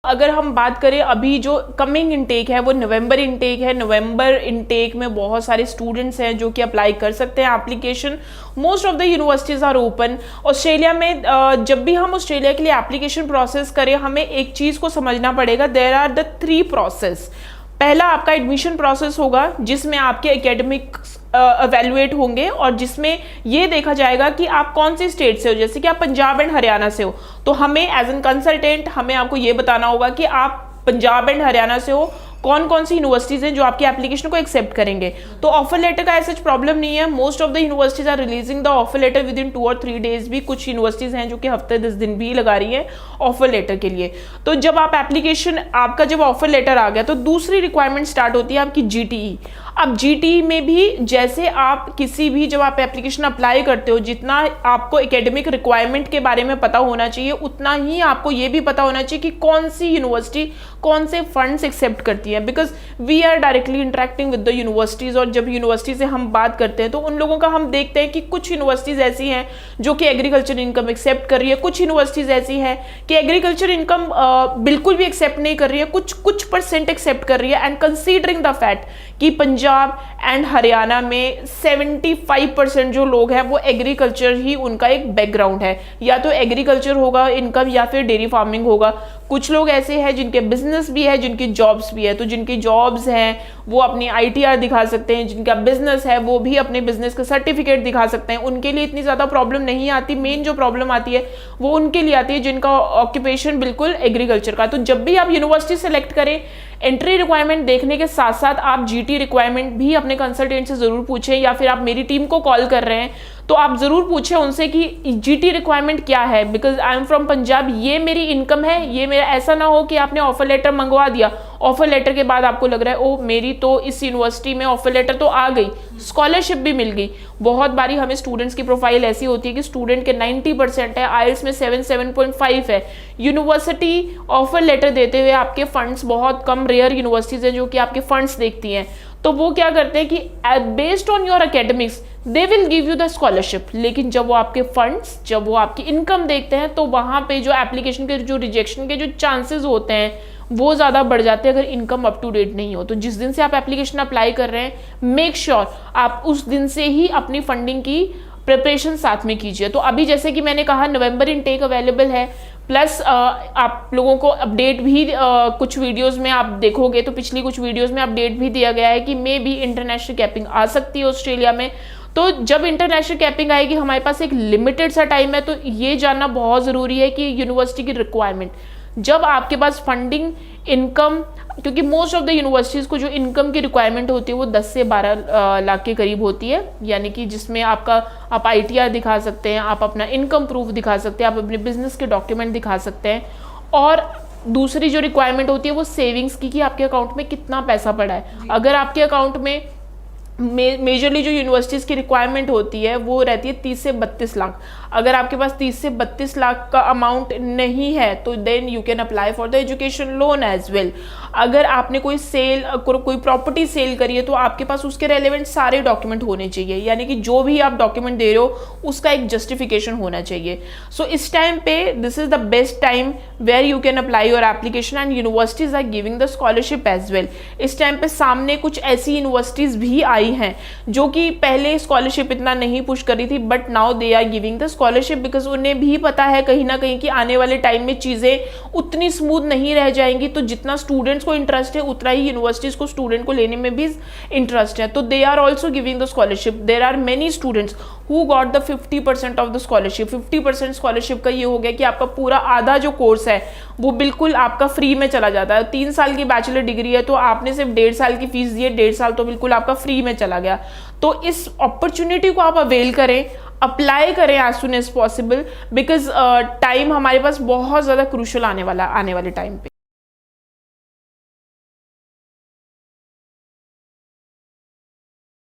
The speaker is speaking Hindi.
अगर हम बात करें अभी जो कमिंग इनटेक है वो नवंबर इनटेक है। नवंबर इनटेक में बहुत सारे स्टूडेंट्स हैं जो कि अप्लाई कर सकते हैं application. Most of the universities are open. Australia में जब भी हम ऑस्ट्रेलिया के लिए एप्लीकेशन प्रोसेस करें हमें एक चीज़ को समझना पड़ेगा, देयर आर द 3 प्रोसेस। पहला आपका एडमिशन प्रोसेस होगा जिसमें आपके एकेडमिक एवेल्युएट होंगे और जिसमें ये देखा जाएगा कि आप कौन सी स्टेट से हो। जैसे कि आप पंजाब एंड हरियाणा से हो तो हमें एज एन कंसल्टेंट हमें आपको ये बताना होगा कि आप पंजाब एंड हरियाणा से हो, कौन कौन सी यूनिवर्सिटीज़ हैं जो आपकी एप्लीकेशन को एक्सेप्ट करेंगे। तो ऑफर लेटर का ऐसा प्रॉब्लम नहीं है। Most of the universities are releasing the offer letter within 2 और 3 डेज भी। कुछ यूनिवर्सिटीज़ हैं जो कि हफ्ते 10 दिन भी लगा रही हैं ऑफर लेटर के लिए। तो जब आप एप्लीकेशन आपका जब ऑफर लेटर आ गया तो दूसरी रिक्वायरमेंट स्टार्ट होती है आपकी GTE। अब GTE में भी जैसे आप किसी भी जब आप एप्लीकेशन अप्लाई करते हो जितना आपको एकेडमिक रिक्वायरमेंट के बारे में पता होना चाहिए उतना ही आपको ये भी पता होना चाहिए कि कौन सी यूनिवर्सिटी कौन से फंड्स एक्सेप्ट करती है। Because we are directly interacting with the universities और जब यूनिवर्सिटी से हम बात करते हैं तो उन लोगों का हम देखते हैं कि कुछ यूनिवर्सिटीज़ ऐसी हैं जो कि एग्रीकल्चर इनकम एक्सेप्ट कर रही है, कुछ यूनिवर्सिटीज़ ऐसी हैं कि एग्रीकल्चर इनकम बिल्कुल भी एक्सेप्ट नहीं कर रही है, कुछ परसेंट एक्सेप्ट कर रही है। एंड कंसीडरिंग द फैक्ट कि पंजाब एंड हरियाणा में 75% जो लोग हैं वो एग्रीकल्चर ही उनका एक बैकग्राउंड है, या तो एग्रीकल्चर होगा इनकम या फिर डेयरी फार्मिंग होगा। कुछ लोग ऐसे हैं जिनके बिजनेस भी है, जिनकी जॉब्स भी है। तो जिनकी जॉब्स हैं वो अपनी ITR दिखा सकते हैं, जिनका बिजनेस है वो भी अपने बिजनेस का सर्टिफिकेट दिखा सकते हैं। उनके लिए इतनी ज़्यादा प्रॉब्लम नहीं आती। मेन जो प्रॉब्लम आती है वो उनके लिए आती है जिनका ऑक्यूपेशन बिल्कुल एग्रीकल्चर का। तो जब भी आप यूनिवर्सिटी सेलेक्ट करें एंट्री रिक्वायरमेंट देखने के साथ साथ आप GT रिक्वायरमेंट भी अपने कंसल्टेंट से ज़रूर पूछें, या फिर आप मेरी टीम को कॉल कर रहे हैं तो आप ज़रूर पूछें उनसे कि GT रिक्वायरमेंट क्या है। Because I am from Punjab, ये मेरी इनकम है, ये मेरा। ऐसा ना हो कि आपने ऑफर लेटर मंगवा दिया, ऑफर लेटर के बाद आपको लग रहा है ओ मेरी तो इस यूनिवर्सिटी में ऑफर लेटर तो आ गई, स्कॉलरशिप भी मिल गई। बहुत बारी हमें स्टूडेंट्स की प्रोफाइल ऐसी होती है कि स्टूडेंट के 90% है, IELTS में 7.5 है, यूनिवर्सिटी ऑफर लेटर देते हुए आपके फंड्स बहुत कम, रेयर यूनिवर्सिटीज़ हैं जो कि आपके फंड्स देखती हैं। तो वो क्या करते हैं कि based on your academics they will give you the scholarship, लेकिन जब वो आपके फंड्स, जब वो आपकी इनकम देखते हैं तो वहाँ पे जो एप्लीकेशन के जो रिजेक्शन के जो चांसेस होते हैं वो ज़्यादा बढ़ जाते हैं अगर इनकम अप टू डेट नहीं हो। तो जिस दिन से आप एप्लीकेशन अप्लाई कर रहे हैं मेक श्योर आप उस दिन से ही अपनी फंडिंग की प्रिपरेशन साथ में कीजिए। तो अभी जैसे कि मैंने कहा नवंबर इनटेक अवेलेबल है, प्लस आप लोगों को अपडेट भी कुछ वीडियोस में आप देखोगे तो पिछली कुछ वीडियोस में अपडेट भी दिया गया है कि मे बी इंटरनेशनल कैपिंग आ सकती है ऑस्ट्रेलिया में। तो जब इंटरनेशनल कैपिंग आएगी हमारे पास एक लिमिटेड सा टाइम है। तो ये जानना बहुत ज़रूरी है कि यूनिवर्सिटी की रिक्वायरमेंट, जब आपके पास फंडिंग इनकम, क्योंकि मोस्ट ऑफ द यूनिवर्सिटीज़ को जो इनकम की रिक्वायरमेंट होती है वो 10 से 12 लाख के करीब होती है, यानी कि जिसमें आप ITR दिखा सकते हैं, आप अपना इनकम प्रूफ दिखा सकते हैं, आप अपने बिजनेस के डॉक्यूमेंट दिखा सकते हैं। और दूसरी जो रिक्वायरमेंट होती है वो सेविंग्स की, कि आपके अकाउंट में कितना पैसा पड़ा है। अगर आपके अकाउंट में मेजरली जो यूनिवर्सिटीज़ की रिक्वायरमेंट होती है वो रहती है 30 से 32 लाख। अगर आपके पास 30 से 32 लाख का अमाउंट नहीं है तो then you can apply for the education loan as well. अगर आपने कोई प्रॉपर्टी सेल करी है तो आपके पास उसके रेलेवेंट सारे डॉक्यूमेंट होने चाहिए, यानी कि जो भी आप डॉक्यूमेंट दे रहे हो उसका एक जस्टिफिकेशन होना चाहिए। सो इस टाइम पे this is the best time where you can apply your application and universities are giving the scholarship as well. इस टाइम पे सामने कुछ ऐसी यूनिवर्सिटीज़ भी आई हैं जो कि पहले स्कॉलरशिप इतना नहीं पुश कर रही थी, but now they are giving the scholarship because उन्हें भी पता है कहीं ना कहीं कि आने वाले टाइम में चीज़ें उतनी स्मूथ नहीं रह जाएंगी। तो जितना स्टूडेंट्स को इंटरेस्ट है उतना ही यूनिवर्सिटीज़ को स्टूडेंट को लेने में भी इंटरेस्ट है। तो they are also giving the scholarship. There are many students who got the 50% of the scholarship. 50% scholarship का ये हो गया कि आपका पूरा आधा जो कोर्स है वो बिल्कुल आपका फ्री में चला जाता है। 3 साल की बैचलर डिग्री है तो आपने सिर्फ 1.5 साल की फीस दी है, 1.5 साल तो बिल्कुल आपका फ्री में चला गया। तो इस अपॉर्चुनिटी को आप अवेल करें, अप्लाई करें as soon as possible, because time हमारे पास बहुत ज़्यादा क्रूशल आने वाले टाइम पे।